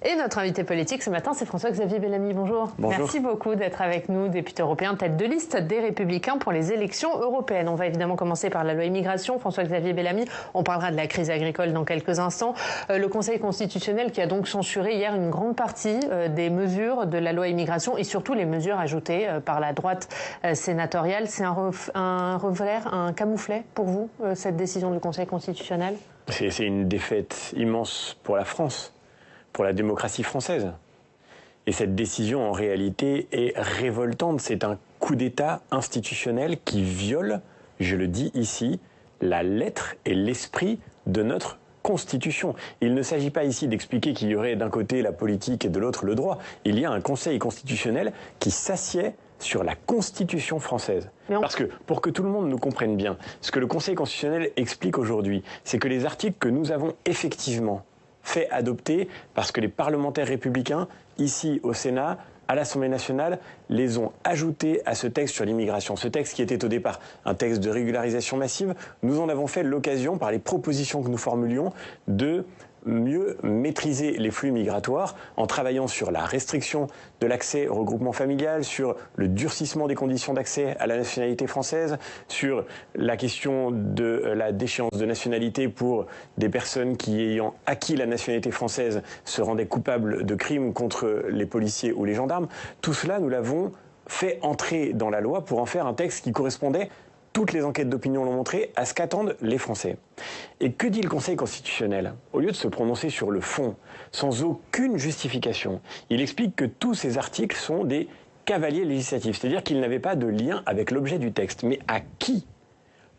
Et notre invité politique ce matin, c'est François-Xavier Bellamy. Bonjour. Bonjour. Merci beaucoup d'être avec nous, député européen, tête de liste des Républicains pour les élections européennes. On va évidemment commencer par la loi immigration. François-Xavier Bellamy, on parlera de la crise agricole dans quelques instants. Le Conseil constitutionnel qui a donc censuré hier une grande partie des mesures de la loi immigration et surtout les mesures ajoutées par la droite sénatoriale. C'est un revers, un camouflet pour vous, cette décision du Conseil constitutionnel ? C'est une défaite immense pour la France, pour la démocratie française. Et cette décision, en réalité, est révoltante. C'est un coup d'État institutionnel qui viole, je le dis ici, la lettre et l'esprit de notre Constitution. Il ne s'agit pas ici d'expliquer qu'il y aurait d'un côté la politique et de l'autre le droit. Il y a un Conseil constitutionnel qui s'assied sur la Constitution française. Parce que, pour que tout le monde nous comprenne bien, ce que le Conseil constitutionnel explique aujourd'hui, c'est que les articles que nous avons effectivement fait adopter, parce que les parlementaires républicains, ici au Sénat, à l'Assemblée nationale, les ont ajoutés à ce texte sur l'immigration. Ce texte qui était au départ un texte de régularisation massive, nous en avons fait l'occasion, par les propositions que nous formulions, de mieux maîtriser les flux migratoires en travaillant sur la restriction de l'accès au regroupement familial, sur le durcissement des conditions d'accès à la nationalité française, sur la question de la déchéance de nationalité pour des personnes qui, ayant acquis la nationalité française, se rendaient coupables de crimes contre les policiers ou les gendarmes. Tout cela, nous l'avons fait entrer dans la loi pour en faire un texte qui correspondait, toutes les enquêtes d'opinion l'ont montré, à ce qu'attendent les Français. Et que dit le Conseil constitutionnel? Au lieu de se prononcer sur le fond, sans aucune justification, il explique que tous ces articles sont des cavaliers législatifs, c'est-à-dire qu'ils n'avaient pas de lien avec l'objet du texte. Mais à qui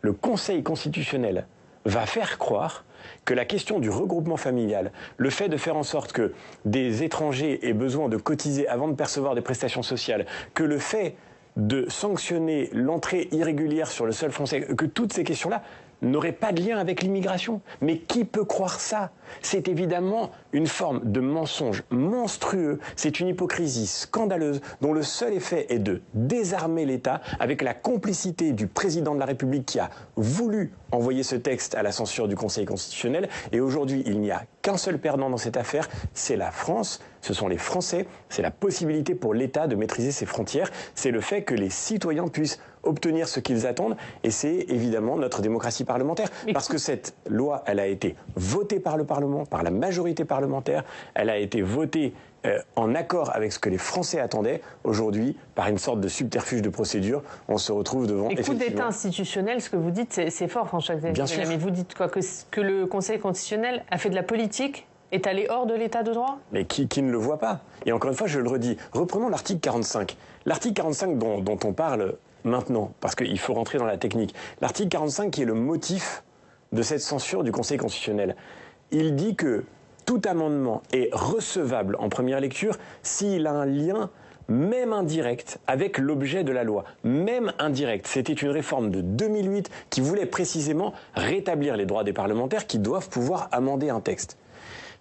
le Conseil constitutionnel va faire croire que la question du regroupement familial, le fait de faire en sorte que des étrangers aient besoin de cotiser avant de percevoir des prestations sociales, que le fait de sanctionner l'entrée irrégulière sur le sol français, que toutes ces questions-là n'auraient pas de lien avec l'immigration. Mais qui peut croire ça? C'est évidemment une forme de mensonge monstrueux, c'est une hypocrisie scandaleuse dont le seul effet est de désarmer l'État avec la complicité du président de la République qui a voulu envoyer ce texte à la censure du Conseil constitutionnel. Et aujourd'hui, il n'y a qu'un seul perdant dans cette affaire, c'est la France, ce sont les Français, c'est la possibilité pour l'État de maîtriser ses frontières, c'est le fait que les citoyens puissent obtenir ce qu'ils attendent, et c'est évidemment notre démocratie parlementaire. Parce que cette loi, elle a été votée par le Parlement, par la majorité parlementaire, elle a été votée en accord avec ce que les Français attendaient. Aujourd'hui, par une sorte de subterfuge de procédure, on se retrouve devant... Les coups d'État institutionnel, ce que vous dites, c'est fort, François-Xavier. Bien sûr. Mais vous dites quoi, que le Conseil constitutionnel a fait de la politique, est allé hors de l'état de droit? Mais qui ne le voit pas? Et encore une fois, je le redis, reprenons l'article 45. L'article 45 dont on parle maintenant, parce qu'il faut rentrer dans la technique. L'article 45 qui est le motif de cette censure du Conseil constitutionnel. Il dit que tout amendement est recevable en première lecture s'il a un lien, même indirect, avec l'objet de la loi. Même indirect. C'était une réforme de 2008 qui voulait précisément rétablir les droits des parlementaires qui doivent pouvoir amender un texte.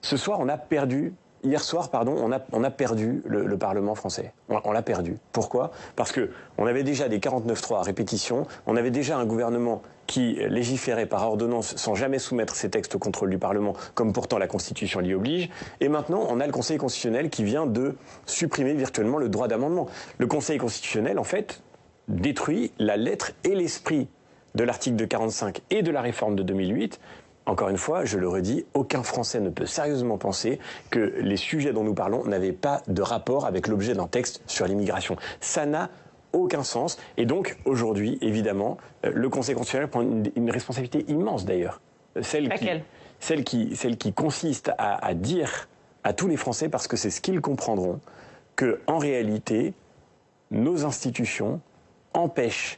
Ce soir, on a perdu... Hier soir, pardon, on a perdu le Parlement français. On l'a perdu. Pourquoi? Parce qu'on avait déjà des 49.3 à répétition, on avait déjà un gouvernement qui légiférait par ordonnance sans jamais soumettre ses textes au contrôle du Parlement, comme pourtant la Constitution l'y oblige. Et maintenant, on a le Conseil constitutionnel qui vient de supprimer virtuellement le droit d'amendement. Le Conseil constitutionnel, en fait, détruit la lettre et l'esprit de l'article 45 et de la réforme de 2008. Encore une fois, je le redis, aucun Français ne peut sérieusement penser que les sujets dont nous parlons n'avaient pas de rapport avec l'objet d'un texte sur l'immigration. Ça n'a aucun sens. Et donc, aujourd'hui, évidemment, le Conseil constitutionnel prend une responsabilité immense d'ailleurs. Celle qui consiste à dire à tous les Français, parce que c'est ce qu'ils comprendront, qu'en réalité, nos institutions empêchent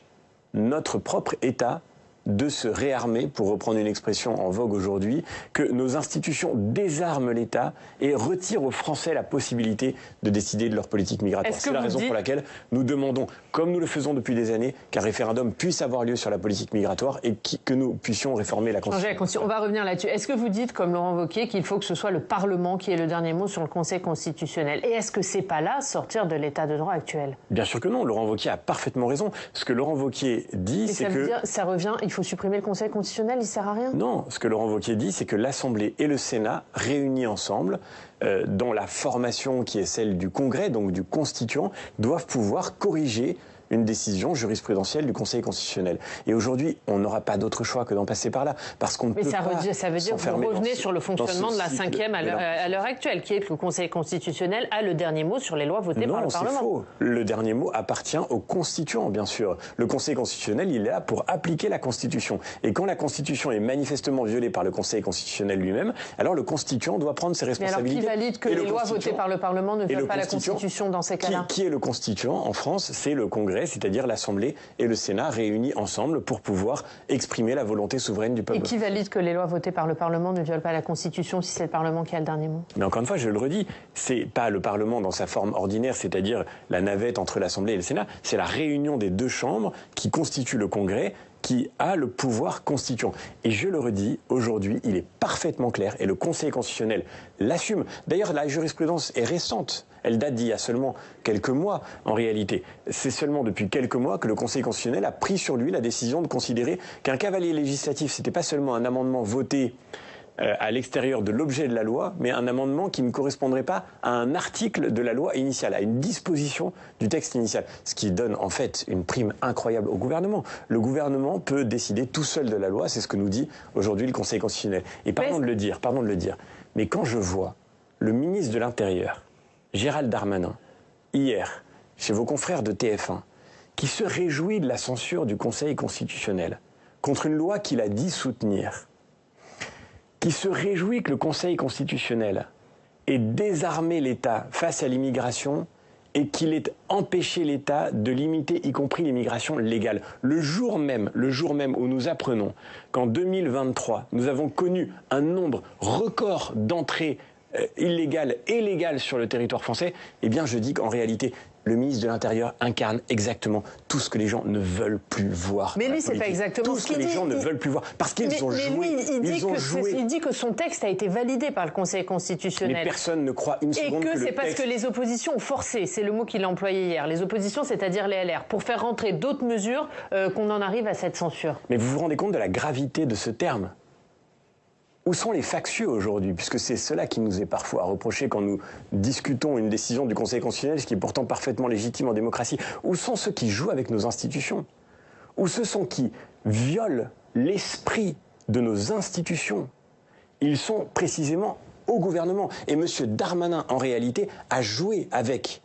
notre propre État de se réarmer, pour reprendre une expression en vogue aujourd'hui, que nos institutions désarment l'État et retirent aux Français la possibilité de décider de leur politique migratoire. C'est la raison pour laquelle nous demandons, comme nous le faisons depuis des années, qu'un référendum puisse avoir lieu sur la politique migratoire et que nous puissions réformer la Constitution. On va revenir là-dessus. Est-ce que vous dites, comme Laurent Wauquiez, qu'il faut que ce soit le Parlement qui ait le dernier mot sur le Conseil constitutionnel? Et est-ce que c'est pas là sortir de l'état de droit actuel? Bien sûr que non. Laurent Wauquiez a parfaitement raison. Ce que Laurent Wauquiez dit, c'est que... Ça revient, il faut faut supprimer le Conseil constitutionnel, il ne sert à rien? Non, ce que Laurent Wauquiez dit, c'est que l'Assemblée et le Sénat, réunis ensemble, dans la formation qui est celle du Congrès, donc du Constituant, doivent pouvoir corriger une décision jurisprudentielle du Conseil constitutionnel. Et aujourd'hui, on n'aura pas d'autre choix que d'en passer par là, parce qu'on ne peut pas. Mais ça veut dire que vous revenez sur le fonctionnement de la 5e à l'heure actuelle, qui est que le Conseil constitutionnel a le dernier mot sur les lois votées par le Parlement. Non, c'est faux. Le dernier mot appartient aux constituants, bien sûr. Le Conseil constitutionnel, il est là pour appliquer la Constitution. Et quand la Constitution est manifestement violée par le Conseil constitutionnel lui-même, alors le constituant doit prendre ses responsabilités. Mais alors qui valide que les lois votées par le Parlement ne violent pas la Constitution dans ces cas-là? Qui est le constituant en France? C'est le Congrès, c'est-à-dire l'Assemblée et le Sénat réunis ensemble pour pouvoir exprimer la volonté souveraine du peuple. Et qui valide que les lois votées par le Parlement ne violent pas la Constitution si c'est le Parlement qui a le dernier mot? Mais encore une fois, je le redis, c'est pas le Parlement dans sa forme ordinaire, c'est-à-dire la navette entre l'Assemblée et le Sénat, c'est la réunion des deux chambres qui constitue le Congrès, qui a le pouvoir constituant. Et je le redis, aujourd'hui, il est parfaitement clair, et le Conseil constitutionnel l'assume. D'ailleurs, la jurisprudence est récente. Elle date d'il y a seulement quelques mois, en réalité. C'est seulement depuis quelques mois que le Conseil constitutionnel a pris sur lui la décision de considérer qu'un cavalier législatif, c'était pas seulement un amendement voté à l'extérieur de l'objet de la loi, mais un amendement qui ne correspondrait pas à un article de la loi initiale, à une disposition du texte initial. Ce qui donne en fait une prime incroyable au gouvernement. Le gouvernement peut décider tout seul de la loi, c'est ce que nous dit aujourd'hui le Conseil constitutionnel. Et pardon de le dire, mais quand je vois le ministre de l'Intérieur, Gérald Darmanin, hier, chez vos confrères de TF1, qui se réjouit de la censure du Conseil constitutionnel contre une loi qu'il a dit soutenir, qui se réjouit que le Conseil constitutionnel ait désarmé l'État face à l'immigration et qu'il ait empêché l'État de limiter, y compris l'immigration légale. Le jour même où nous apprenons qu'en 2023, nous avons connu un nombre record d'entrées illégales et légales sur le territoire français, eh bien je dis qu'en réalité, le ministre de l'Intérieur incarne exactement tout ce que les gens ne veulent plus voir. Mais lui, c'est pas exactement ce que les gens ne veulent plus voir. Parce qu'ils ont joué. Il dit que son texte a été validé par le Conseil constitutionnel. Mais personne ne croit une seconde que le texte... Et que c'est parce que les oppositions ont forcé, c'est le mot qu'il a employé hier, les oppositions, c'est-à-dire les LR, pour faire rentrer d'autres mesures qu'on en arrive à cette censure. Mais vous vous rendez compte de la gravité de ce terme ? Où sont les factieux aujourd'hui? Puisque c'est cela qui nous est parfois reproché quand nous discutons une décision du Conseil constitutionnel, ce qui est pourtant parfaitement légitime en démocratie. Où sont ceux qui jouent avec nos institutions? Où ce sont qui violent l'esprit de nos institutions? Ils sont précisément au gouvernement. Et M. Darmanin, en réalité, a joué avec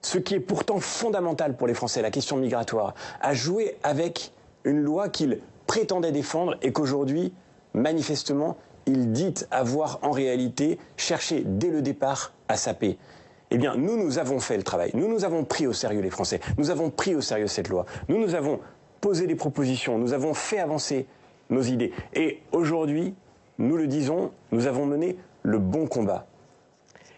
ce qui est pourtant fondamental pour les Français, la question migratoire, a joué avec une loi qu'il prétendait défendre et qu'aujourd'hui, manifestement, il dit avoir en réalité cherché dès le départ à saper. Eh bien, nous avons fait le travail. Nous avons pris au sérieux les Français. Nous avons pris au sérieux cette loi. Nous avons posé des propositions. Nous avons fait avancer nos idées. Et aujourd'hui, nous le disons, nous avons mené le bon combat.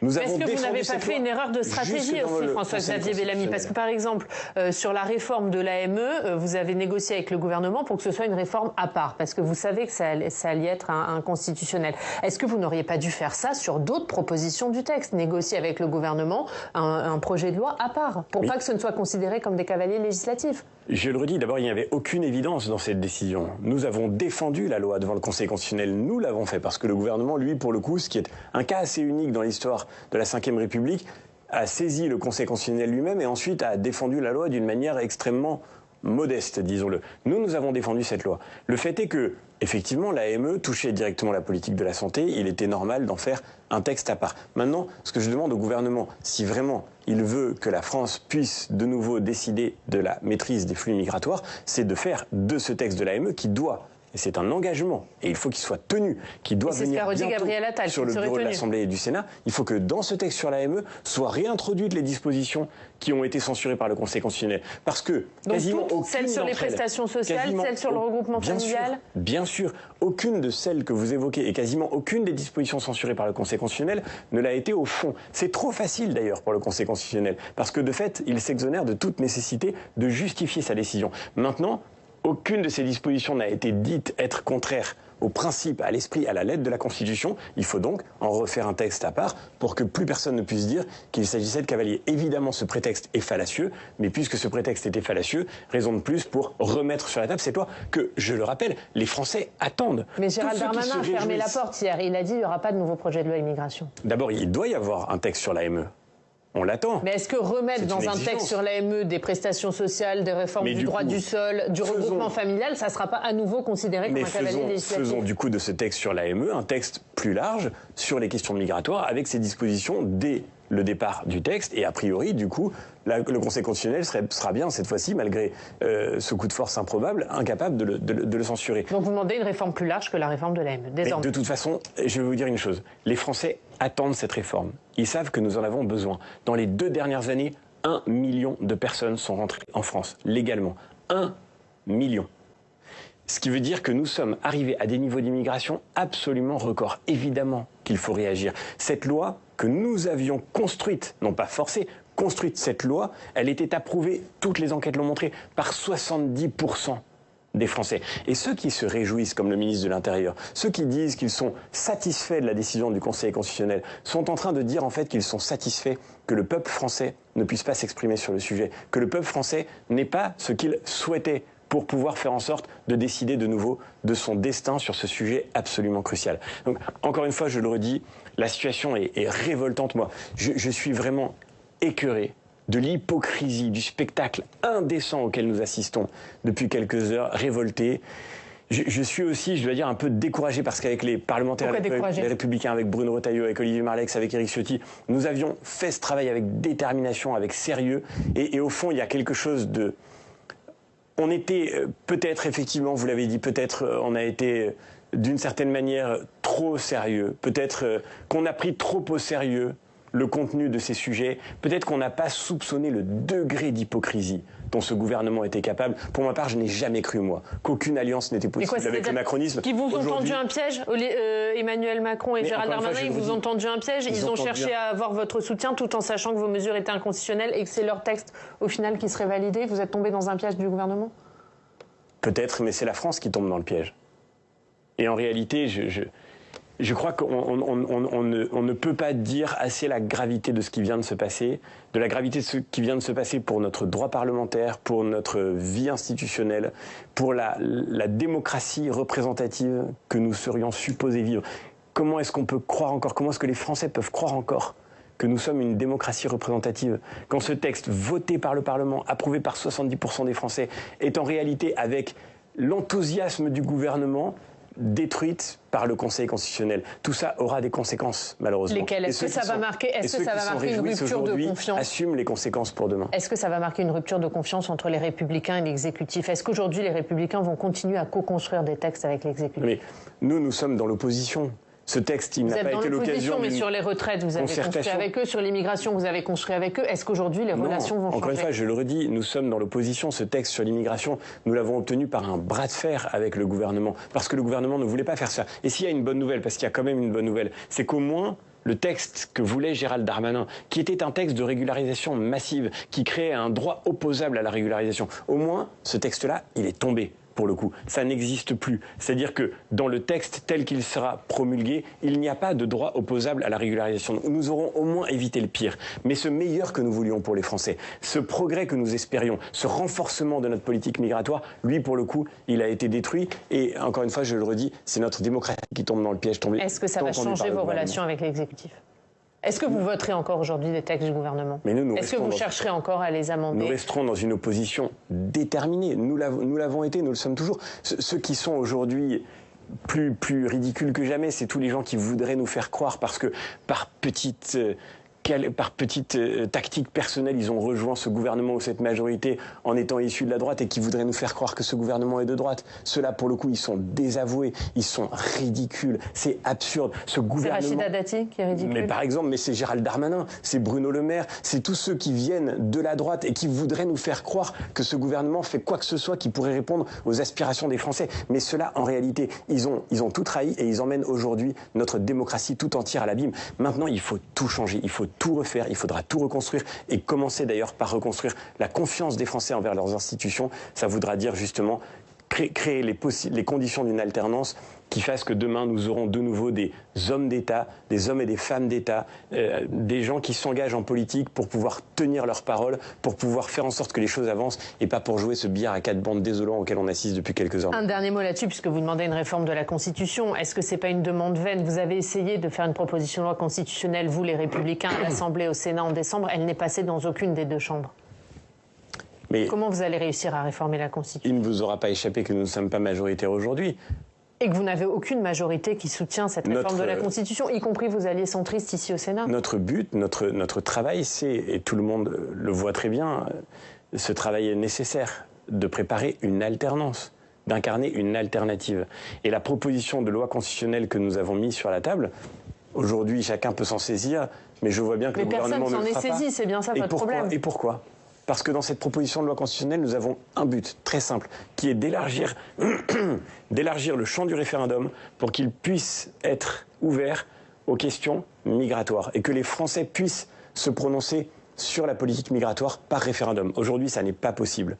Est-ce que vous n'avez pas fait une erreur de stratégie aussi, François-Xavier Bellamy? Parce que, par exemple, sur la réforme de l'AME, vous avez négocié avec le gouvernement pour que ce soit une réforme à part, parce que vous savez que ça allait être un constitutionnel. Est-ce que vous n'auriez pas dû faire ça sur d'autres propositions du texte, négocier avec le gouvernement un projet de loi à part, pour pas que ce ne soit considéré comme des cavaliers législatifs? Je le redis, d'abord, il n'y avait aucune évidence dans cette décision. Nous avons défendu la loi devant le Conseil constitutionnel. Nous l'avons fait parce que le gouvernement, lui, pour le coup, ce qui est un cas assez unique dans l'histoire de la Ve République, a saisi le Conseil constitutionnel lui-même et ensuite a défendu la loi d'une manière extrêmement modeste, disons-le. Nous avons défendu cette loi. Le fait est que, effectivement, l'AME touchait directement la politique de la santé. Il était normal d'en faire un texte à part. Maintenant, ce que je demande au gouvernement, si vraiment il veut que la France puisse de nouveau décider de la maîtrise des flux migratoires, c'est de faire de ce texte de l'AME qui doit, et c'est un engagement, et il faut qu'il soit tenu, qui doit venir bientôt sur le bureau de l'Assemblée et du Sénat, il faut que dans ce texte sur l'AME soient réintroduites les dispositions qui ont été censurées par le Conseil constitutionnel. Parce que donc quasiment aucune celles sur les prestations sociales, celles sur le regroupement familial? Bien sûr, aucune de celles que vous évoquez et quasiment aucune des dispositions censurées par le Conseil constitutionnel ne l'a été au fond. C'est trop facile d'ailleurs pour le Conseil constitutionnel, parce que de fait, il s'exonère de toute nécessité de justifier sa décision. Maintenant, aucune de ces dispositions n'a été dite être contraire aux principes, à l'esprit, à la lettre de la Constitution. Il faut donc en refaire un texte à part pour que plus personne ne puisse dire qu'il s'agissait de cavaliers. Évidemment, ce prétexte est fallacieux, mais puisque ce prétexte était fallacieux, raison de plus pour remettre sur la table cette loi que, je le rappelle, les Français attendent. Mais Gérald Darmanin a fermé la porte hier. Il a dit qu'il n'y aura pas de nouveau projet de loi immigration. D'abord, il doit y avoir un texte sur l'AME. On l'attend. Mais est-ce que remettre dans un texte sur l'AME des prestations sociales, des réformes du droit du sol, du regroupement familial, ça ne sera pas à nouveau considéré comme un cavalier législatif? Faisons du coup de ce texte sur l'AME un texte plus large sur les questions migratoires avec ses dispositions dès le départ du texte et a priori, du coup, le Conseil constitutionnel sera bien, cette fois-ci, malgré ce coup de force improbable, incapable de le censurer. Donc vous demandez une réforme plus large que la réforme de l'AME, désormais. De toute façon, je vais vous dire une chose. Les Français attendent cette réforme. Ils savent que nous en avons besoin. Dans les 2 dernières années, 1 million de personnes sont rentrées en France, légalement. 1 million. Ce qui veut dire que nous sommes arrivés à des niveaux d'immigration absolument records. Évidemment qu'il faut réagir. Cette loi que nous avions construite, non pas forcée, construite cette loi, elle était approuvée, toutes les enquêtes l'ont montré, par 70% des Français. Et ceux qui se réjouissent, comme le ministre de l'Intérieur, ceux qui disent qu'ils sont satisfaits de la décision du Conseil constitutionnel, sont en train de dire en fait qu'ils sont satisfaits que le peuple français ne puisse pas s'exprimer sur le sujet, que le peuple français n'ait pas ce qu'il souhaitait pour pouvoir faire en sorte de décider de nouveau de son destin sur ce sujet absolument crucial. Donc, encore une fois, je le redis, la situation est révoltante. Moi, je suis vraiment écœuré de l'hypocrisie, du spectacle indécent auquel nous assistons depuis quelques heures, révolté. Je suis aussi, je dois dire, un peu découragé parce qu'avec les parlementaires, les Républicains, avec Bruno Retailleau, avec Olivier Marleix, avec Éric Ciotti, nous avions fait ce travail avec détermination, avec sérieux. Et au fond, il y a quelque chose de... On était peut-être, effectivement, vous l'avez dit, peut-être on a été d'une certaine manière trop sérieux. Peut-être qu'on a pris trop au sérieux le contenu de ces sujets. Peut-être qu'on n'a pas soupçonné le degré d'hypocrisie dont ce gouvernement était capable. Pour ma part, je n'ai jamais cru, moi, qu'aucune alliance n'était possible avec le macronisme. Qui vous ont tendu un piège, Emmanuel Macron et Gérald Darmanin, ils vous ont tendu un piège. Ils ont cherché à avoir votre soutien tout en sachant que vos mesures étaient inconstitutionnelles et que c'est leur texte, au final, qui serait validé. Vous êtes tombé dans un piège du gouvernement? Peut-être, mais c'est la France qui tombe dans le piège. Et en réalité, je crois qu'on ne peut pas dire assez la gravité de ce qui vient de se passer, de la gravité de ce qui vient de se passer pour notre droit parlementaire, pour notre vie institutionnelle, pour la démocratie représentative que nous serions supposés vivre. Comment est-ce qu'on peut croire encore, comment est-ce que les Français peuvent croire encore que nous sommes une démocratie représentative quand ce texte voté par le Parlement, approuvé par 70% des Français, est en réalité, avec l'enthousiasme du gouvernement, détruite par le Conseil constitutionnel. Tout ça aura des conséquences, malheureusement. Lesquelles? Est-ce que ça va marquer une rupture de confiance? Assument les conséquences pour demain. Est-ce que ça va marquer une rupture de confiance entre les Républicains et l'exécutif? Est-ce qu'aujourd'hui, les Républicains vont continuer à co-construire des textes avec l'exécutif? Mais nous sommes dans l'opposition. Ce texte, il n'a pas été l'occasion. Mais sur les retraites, vous avez construit avec eux. Sur l'immigration, vous avez construit avec eux. Est-ce qu'aujourd'hui, les relations vont changer? Encore une fois, je le redis, nous sommes dans l'opposition. Ce texte sur l'immigration, nous l'avons obtenu par un bras de fer avec le gouvernement. Parce que le gouvernement ne voulait pas faire ça. Et s'il y a une bonne nouvelle, parce qu'il y a quand même une bonne nouvelle, c'est qu'au moins, le texte que voulait Gérald Darmanin, qui était un texte de régularisation massive, qui créait un droit opposable à la régularisation, au moins, ce texte-là, il est tombé. Pour le coup, ça n'existe plus. C'est-à-dire que dans le texte tel qu'il sera promulgué, il n'y a pas de droit opposable à la régularisation. Nous aurons au moins évité le pire. Mais ce meilleur que nous voulions pour les Français, ce progrès que nous espérions, ce renforcement de notre politique migratoire, lui, pour le coup, il a été détruit. Et encore une fois, je le redis, c'est notre démocratie qui tombe dans le piège. Est-ce que ça va changer vos relations avec l'exécutif? Est-ce que vous voterez encore aujourd'hui des textes du gouvernement? Est-ce que vous chercherez encore à les amender? Nous resterons dans une opposition déterminée. Nous l'avons été, nous le sommes toujours. Ceux qui sont aujourd'hui plus ridicules que jamais, c'est tous les gens qui voudraient nous faire croire parce que par petite tactique personnelle, ils ont rejoint ce gouvernement ou cette majorité en étant issus de la droite et qui voudraient nous faire croire que ce gouvernement est de droite. Ceux-là, pour le coup, ils sont désavoués, ils sont ridicules, c'est absurde. Ce gouvernement... C'est Rachida Dati qui est ridicule. Mais par exemple, mais c'est Gérald Darmanin, c'est Bruno Le Maire, c'est tous ceux qui viennent de la droite et qui voudraient nous faire croire que ce gouvernement fait quoi que ce soit qui pourrait répondre aux aspirations des Français. Mais ceux-là, en réalité, ils ont tout trahi et ils emmènent aujourd'hui notre démocratie tout entière à l'abîme. Maintenant, il faut tout changer, il faut tout refaire, il faudra tout reconstruire et commencer d'ailleurs par reconstruire la confiance des Français envers leurs institutions. Ça voudra dire justement créer les conditions d'une alternance qui fasse que demain nous aurons de nouveau des hommes d'État, des hommes et des femmes d'État, des gens qui s'engagent en politique pour pouvoir tenir leurs paroles, pour pouvoir faire en sorte que les choses avancent et pas pour jouer ce billard à 4 bandes désolant auquel on assiste depuis quelques heures. Un dernier mot là-dessus, puisque vous demandez une réforme de la Constitution. Est-ce que c'est pas une demande vaine? Vous avez essayé de faire une proposition de loi constitutionnelle, vous les Républicains, à l'Assemblée, au Sénat en décembre. Elle n'est passée dans aucune des deux chambres. Mais comment vous allez réussir à réformer la Constitution? Il ne vous aura pas échappé que nous ne sommes pas majoritaires aujourd'hui. Et que vous n'avez aucune majorité qui soutient cette réforme de la Constitution, y compris vos alliés centristes ici au Sénat. Notre but, notre travail, c'est, et tout le monde le voit très bien, ce travail est nécessaire, de préparer une alternance, d'incarner une alternative. Et la proposition de loi constitutionnelle que nous avons mise sur la table, aujourd'hui chacun peut s'en saisir, mais je vois bien que le gouvernement ne le fera pas. Mais personne s'en est saisi, c'est bien ça votre problème. Et pourquoi ? Parce que dans cette proposition de loi constitutionnelle, nous avons un but très simple, qui est d'élargir le champ du référendum pour qu'il puisse être ouvert aux questions migratoires et que les Français puissent se prononcer sur la politique migratoire par référendum. Aujourd'hui, ça n'est pas possible.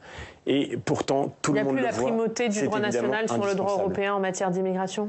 Et pourtant, tout le monde le voit. Il n'y a plus la primauté du droit national sur le droit européen en matière d'immigration ?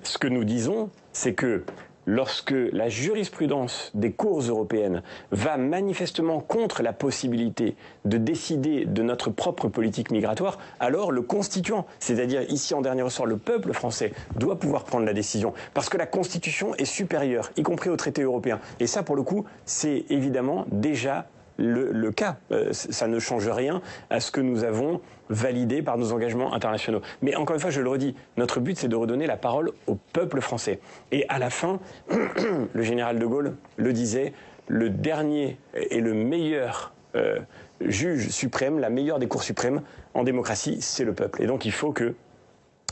Ce que nous disons, c'est que lorsque la jurisprudence des cours européennes va manifestement contre la possibilité de décider de notre propre politique migratoire, alors le constituant, c'est-à-dire ici en dernier ressort le peuple français, doit pouvoir prendre la décision. Parce que la Constitution est supérieure, y compris au traité européen. Et ça, pour le coup, c'est évidemment déjà le cas. Ça ne change rien à ce que nous avons validé par nos engagements internationaux. Mais encore une fois, je le redis, notre but, c'est de redonner la parole au peuple français. Et à la fin, le général de Gaulle le disait, le dernier et le meilleur juge suprême, la meilleure des cours suprêmes en démocratie, c'est le peuple. Et donc il faut que,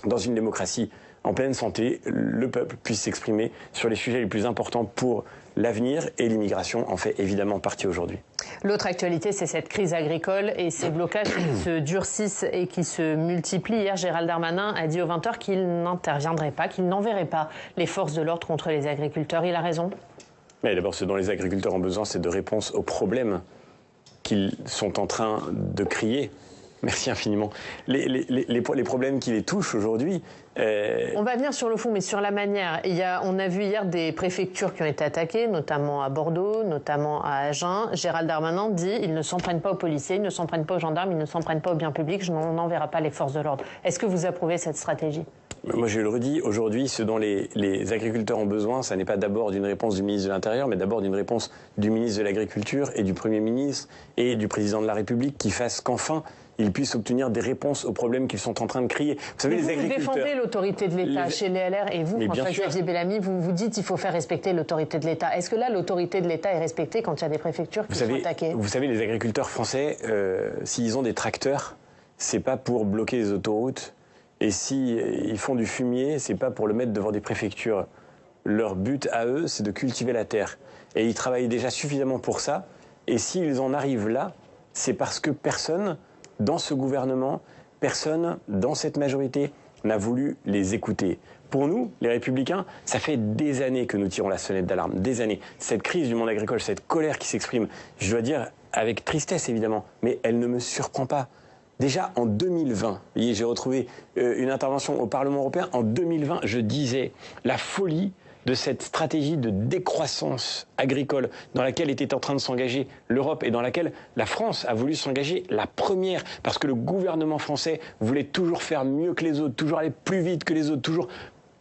dans une démocratie en pleine santé, le peuple puisse s'exprimer sur les sujets les plus importants pour l'avenir, et l'immigration en fait évidemment partie aujourd'hui. L'autre actualité, c'est cette crise agricole et ces blocages qui se durcissent et qui se multiplient. Hier, Gérald Darmanin a dit aux 20h qu'il n'interviendrait pas, qu'il n'enverrait pas les forces de l'ordre contre les agriculteurs. Il a raison. Mais d'abord, ce dont les agriculteurs ont besoin, c'est de réponses aux problèmes qu'ils sont en train de crier. Merci infiniment. Les problèmes qui les touchent aujourd'hui... On va venir sur le fond, mais sur la manière. On a vu hier des préfectures qui ont été attaquées, notamment à Bordeaux, notamment à Agen. Gérald Darmanin dit ils ne s'en prennent pas aux policiers, ils ne s'en prennent pas aux gendarmes, ils ne s'en prennent pas au bien public, on n'enverra pas les forces de l'ordre. Est-ce que vous approuvez cette stratégie ? Moi, je le redis, aujourd'hui, ce dont les agriculteurs ont besoin, ça n'est pas d'abord d'une réponse du ministre de l'Intérieur, mais d'abord d'une réponse du ministre de l'Agriculture et du Premier ministre et du Président de la République qui fasse qu'enfin, ils puissent obtenir des réponses aux problèmes qu'ils sont en train de crier. Vous savez, les agriculteurs... Vous défendez l'autorité de l'État chez les LR et vous, François-Xavier Bellamy, vous dites qu'il faut faire respecter l'autorité de l'État. Est-ce que là, l'autorité de l'État est respectée quand il y a des préfectures qui sont attaquées ? Vous savez, les agriculteurs français, s'ils ont des tracteurs, c'est pas pour bloquer les autoroutes. Et s'ils font du fumier, c'est pas pour le mettre devant des préfectures. Leur but à eux, c'est de cultiver la terre. Et ils travaillent déjà suffisamment pour ça. Et s'ils en arrivent là, c'est parce que personne... dans ce gouvernement, personne dans cette majorité n'a voulu les écouter. Pour nous, les Républicains, ça fait des années que nous tirons la sonnette d'alarme, des années. Cette crise du monde agricole, cette colère qui s'exprime, je dois dire avec tristesse évidemment, mais elle ne me surprend pas. Déjà en 2020, j'ai retrouvé une intervention au Parlement européen, en 2020, je disais la folie de cette stratégie de décroissance agricole dans laquelle était en train de s'engager l'Europe et dans laquelle la France a voulu s'engager la première, parce que le gouvernement français voulait toujours faire mieux que les autres, toujours aller plus vite que les autres, toujours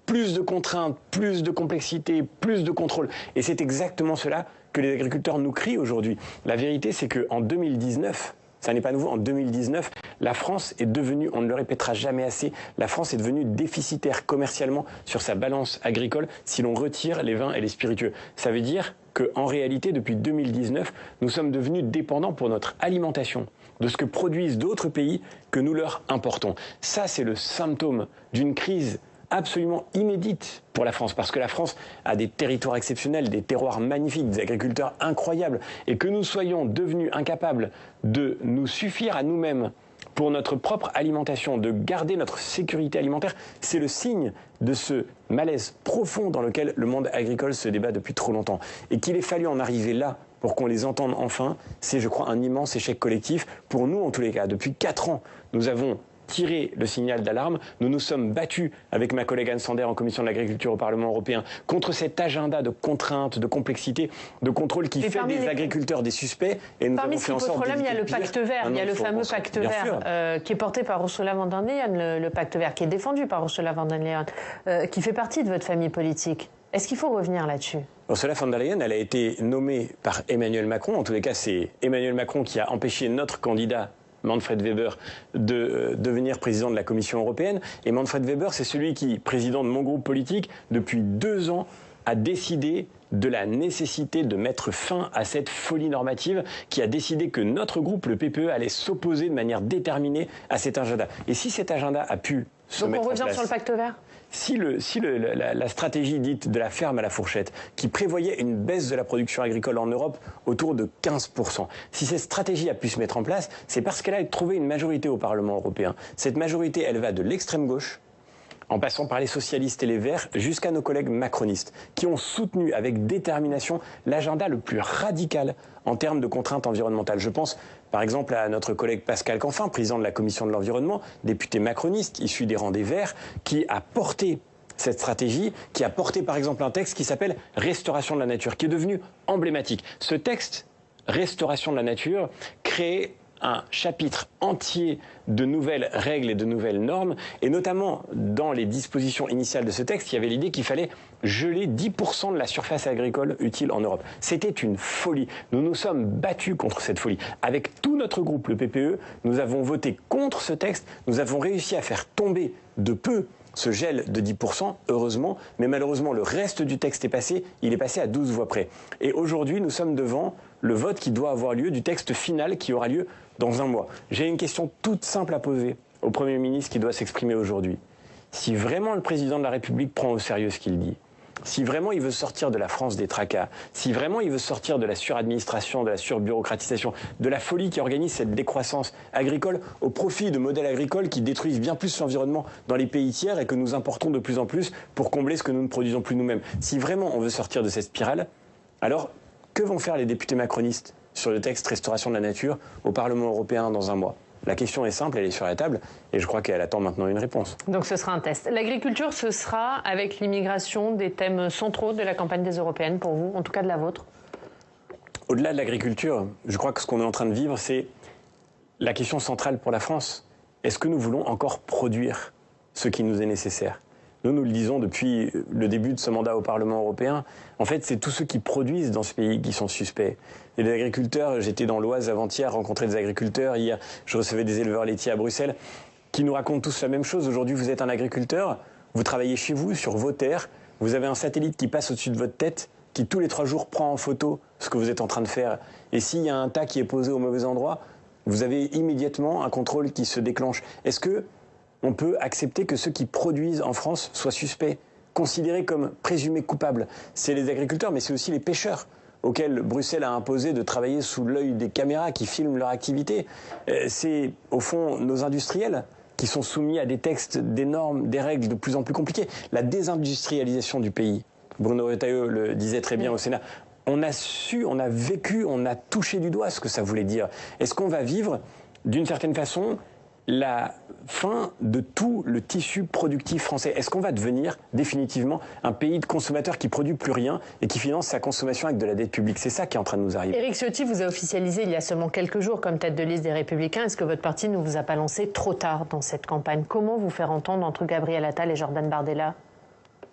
plus de contraintes, plus de complexité, plus de contrôle. Et c'est exactement cela que les agriculteurs nous crient aujourd'hui. La vérité, c'est qu'en 2019... ça n'est pas nouveau. En 2019, la France est devenue, on ne le répétera jamais assez, la France est devenue déficitaire commercialement sur sa balance agricole si l'on retire les vins et les spiritueux. Ça veut dire qu'en réalité, depuis 2019, nous sommes devenus dépendants pour notre alimentation de ce que produisent d'autres pays que nous leur importons. Ça, c'est le symptôme d'une crise absolument inédite pour la France, parce que la France a des territoires exceptionnels, des terroirs magnifiques, des agriculteurs incroyables, et que nous soyons devenus incapables de nous suffire à nous-mêmes pour notre propre alimentation, de garder notre sécurité alimentaire, c'est le signe de ce malaise profond dans lequel le monde agricole se débat depuis trop longtemps. Et qu'il ait fallu en arriver là pour qu'on les entende enfin, c'est, je crois, un immense échec collectif. Pour nous, en tous les cas, depuis 4 ans, nous avons tirer le signal d'alarme. Nous nous sommes battus avec ma collègue Anne Sander en commission de l'agriculture au Parlement européen contre cet agenda de contraintes, de complexité, de contrôle qui fait des agriculteurs des suspects. Et nous parmi ce qui pose problème, il y a le pacte vert, il y a le fameux pacte vert qui est porté par Ursula von der Leyen, le pacte vert qui est défendu par Ursula von der Leyen, qui fait partie de votre famille politique. Est-ce qu'il faut revenir là-dessus ? Ursula von der Leyen, elle a été nommée par Emmanuel Macron. En tous les cas, c'est Emmanuel Macron qui a empêché notre candidat Manfred Weber de devenir président de la Commission européenne. Et Manfred Weber, c'est celui qui, président de mon groupe politique, depuis 2 ans, a décidé de la nécessité de mettre fin à cette folie normative, qui a décidé que notre groupe, le PPE, allait s'opposer de manière déterminée à cet agenda. Et si cet agenda a pu se mettre en place... Donc on revient sur le pacte vert ? Si la stratégie dite de la ferme à la fourchette, qui prévoyait une baisse de la production agricole en Europe autour de 15%, si cette stratégie a pu se mettre en place, c'est parce qu'elle a trouvé une majorité au Parlement européen. Cette majorité, elle va de l'extrême gauche, en passant par les socialistes et les Verts, jusqu'à nos collègues macronistes, qui ont soutenu avec détermination l'agenda le plus radical en termes de contraintes environnementales. Je pense par exemple à notre collègue Pascal Canfin, président de la Commission de l'Environnement, député macroniste, issu des rangs des Verts, qui a porté cette stratégie, qui a porté par exemple un texte qui s'appelle « Restauration de la nature », qui est devenu emblématique. Ce texte, « Restauration de la nature », crée un chapitre entier de nouvelles règles et de nouvelles normes, et notamment dans les dispositions initiales de ce texte, il y avait l'idée qu'il fallait geler 10% de la surface agricole utile en Europe. C'était une folie. Nous nous sommes battus contre cette folie. Avec tout notre groupe, le PPE, nous avons voté contre ce texte, nous avons réussi à faire tomber de peu ce gel de 10%, heureusement, mais malheureusement le reste du texte est passé, il est passé à 12 voix près. Et aujourd'hui, nous sommes devant le vote qui doit avoir lieu du texte final qui aura lieu dans 1 mois. J'ai une question toute simple à poser au Premier ministre qui doit s'exprimer aujourd'hui. Si vraiment le président de la République prend au sérieux ce qu'il dit, si vraiment il veut sortir de la France des tracas, si vraiment il veut sortir de la suradministration, de la surbureaucratisation, de la folie qui organise cette décroissance agricole au profit de modèles agricoles qui détruisent bien plus l'environnement dans les pays tiers et que nous importons de plus en plus pour combler ce que nous ne produisons plus nous-mêmes. Si vraiment on veut sortir de cette spirale, alors que vont faire les députés macronistes sur le texte Restauration de la nature au Parlement européen dans 1 mois ? La question est simple, elle est sur la table et je crois qu'elle attend maintenant une réponse. Donc ce sera un test. L'agriculture, ce sera, avec l'immigration, des thèmes centraux de la campagne des Européennes pour vous, en tout cas de la vôtre ? Au-delà de l'agriculture, je crois que ce qu'on est en train de vivre, c'est la question centrale pour la France. Est-ce que nous voulons encore produire ce qui nous est nécessaire ? Nous le disons depuis le début de ce mandat au Parlement européen. En fait, c'est tous ceux qui produisent dans ce pays qui sont suspects. Et les agriculteurs, j'étais dans l'Oise avant-hier, rencontrer des agriculteurs. Hier, je recevais des éleveurs laitiers à Bruxelles qui nous racontent tous la même chose. Aujourd'hui, vous êtes un agriculteur, vous travaillez chez vous, sur vos terres. Vous avez un satellite qui passe au-dessus de votre tête, qui tous les 3 jours prend en photo ce que vous êtes en train de faire. Et s'il y a un tas qui est posé au mauvais endroit, vous avez immédiatement un contrôle qui se déclenche. Est-ce que on peut accepter que ceux qui produisent en France soient suspects, considérés comme présumés coupables? C'est les agriculteurs, mais c'est aussi les pêcheurs, auxquels Bruxelles a imposé de travailler sous l'œil des caméras qui filment leur activité. C'est, au fond, nos industriels qui sont soumis à des textes, des normes, des règles de plus en plus compliquées. La désindustrialisation du pays, Bruno Retailleau le disait très bien au Sénat, on a su, on a vécu, on a touché du doigt ce que ça voulait dire. Est-ce qu'on va vivre, d'une certaine façon, la fin de tout le tissu productif français? Est-ce qu'on va devenir définitivement un pays de consommateurs qui produit plus rien et qui finance sa consommation avec de la dette publique? C'est ça qui est en train de nous arriver. Éric Ciotti vous a officialisé il y a seulement quelques jours comme tête de liste des Républicains. Est-ce que votre parti ne vous a pas lancé trop tard dans cette campagne? Comment vous faire entendre entre Gabriel Attal et Jordan Bardella?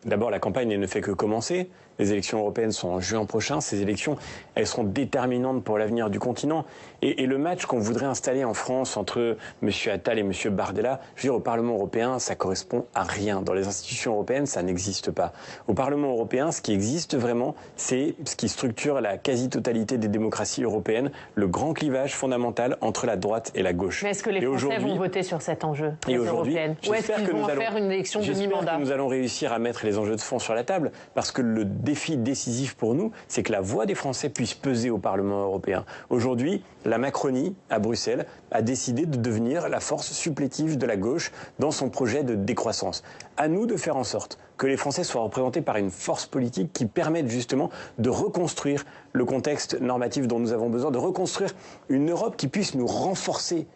D'abord, la campagne elle ne fait que commencer. Les élections européennes sont en juin prochain. Ces élections, elles seront déterminantes pour l'avenir du continent. Et le match qu'on voudrait installer en France entre M. Attal et M. Bardella, je veux dire, au Parlement européen, ça correspond à rien. Dans les institutions européennes, ça n'existe pas. Au Parlement européen, ce qui existe vraiment, c'est ce qui structure la quasi-totalité des démocraties européennes, le grand clivage fondamental entre la droite et la gauche. Mais est-ce que les Français vont voter sur cet enjeu, les européennes? Ou est-ce qu'ils vont faire une élection de mi-mandat? J'espère que nous allons réussir à mettre les enjeux de fond sur la table, parce que le défi décisif pour nous, c'est que la voix des Français puisse peser au Parlement européen. Aujourd'hui, la Macronie, à Bruxelles, a décidé de devenir la force supplétive de la gauche dans son projet de décroissance. À nous de faire en sorte que les Français soient représentés par une force politique qui permette justement de reconstruire le contexte normatif dont nous avons besoin, de reconstruire une Europe qui puisse nous renforcer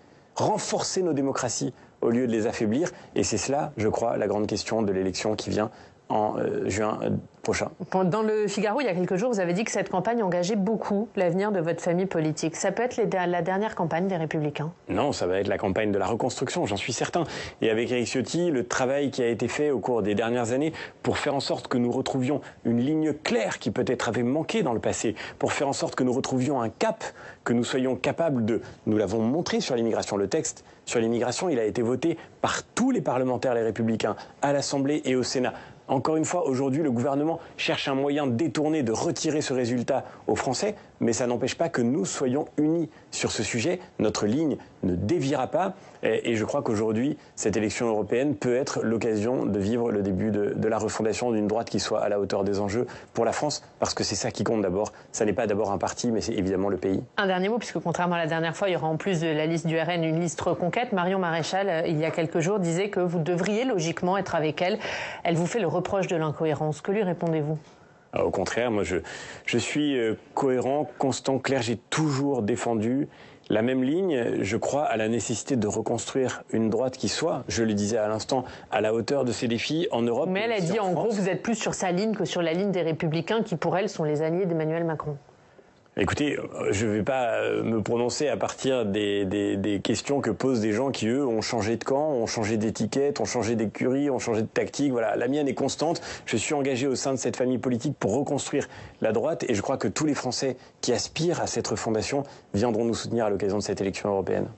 nos démocraties au lieu de les affaiblir. Et c'est cela, je crois, la grande question de l'élection qui vient en juin prochain. Dans le Figaro, il y a quelques jours, vous avez dit que cette campagne engageait beaucoup l'avenir de votre famille politique. Ça peut être la dernière campagne des Républicains? Non, ça va être la campagne de la reconstruction, j'en suis certain. Et avec Éric Ciotti, le travail qui a été fait au cours des dernières années pour faire en sorte que nous retrouvions une ligne claire qui peut-être avait manqué dans le passé, pour faire en sorte que nous retrouvions un cap, que nous soyons capables de... Nous l'avons montré sur l'immigration, le texte sur l'immigration, il a été voté par tous les parlementaires, les Républicains, à l'Assemblée et au Sénat. Encore une fois, aujourd'hui, le gouvernement cherche un moyen détourné de retirer ce résultat aux Français, mais ça n'empêche pas que nous soyons unis sur ce sujet. Notre ligne ne déviera pas et je crois qu'aujourd'hui, cette élection européenne peut être l'occasion de vivre le début de la refondation d'une droite qui soit à la hauteur des enjeux pour la France, parce que c'est ça qui compte d'abord. Ça n'est pas d'abord un parti, mais c'est évidemment le pays. Un dernier mot, puisque contrairement à la dernière fois, il y aura en plus de la liste du RN une liste reconquête. Marion Maréchal, il y a quelques jours, disait que vous devriez logiquement être avec elle. Elle vous fait le reproche de l'incohérence. Que lui répondez-vous ? Au contraire, moi je suis cohérent, constant, clair. J'ai toujours défendu la même ligne. Je crois à la nécessité de reconstruire une droite qui soit, je le disais à l'instant, à la hauteur de ces défis en Europe. Mais elle a dit en gros, vous êtes plus sur sa ligne que sur la ligne des Républicains qui pour elle sont les alliés d'Emmanuel Macron. Écoutez, je ne vais pas me prononcer à partir des questions que posent des gens qui, eux, ont changé de camp, ont changé d'étiquette, ont changé d'écurie, ont changé de tactique. Voilà, la mienne est constante. Je suis engagé au sein de cette famille politique pour reconstruire la droite et je crois que tous les Français qui aspirent à cette refondation viendront nous soutenir à l'occasion de cette élection européenne.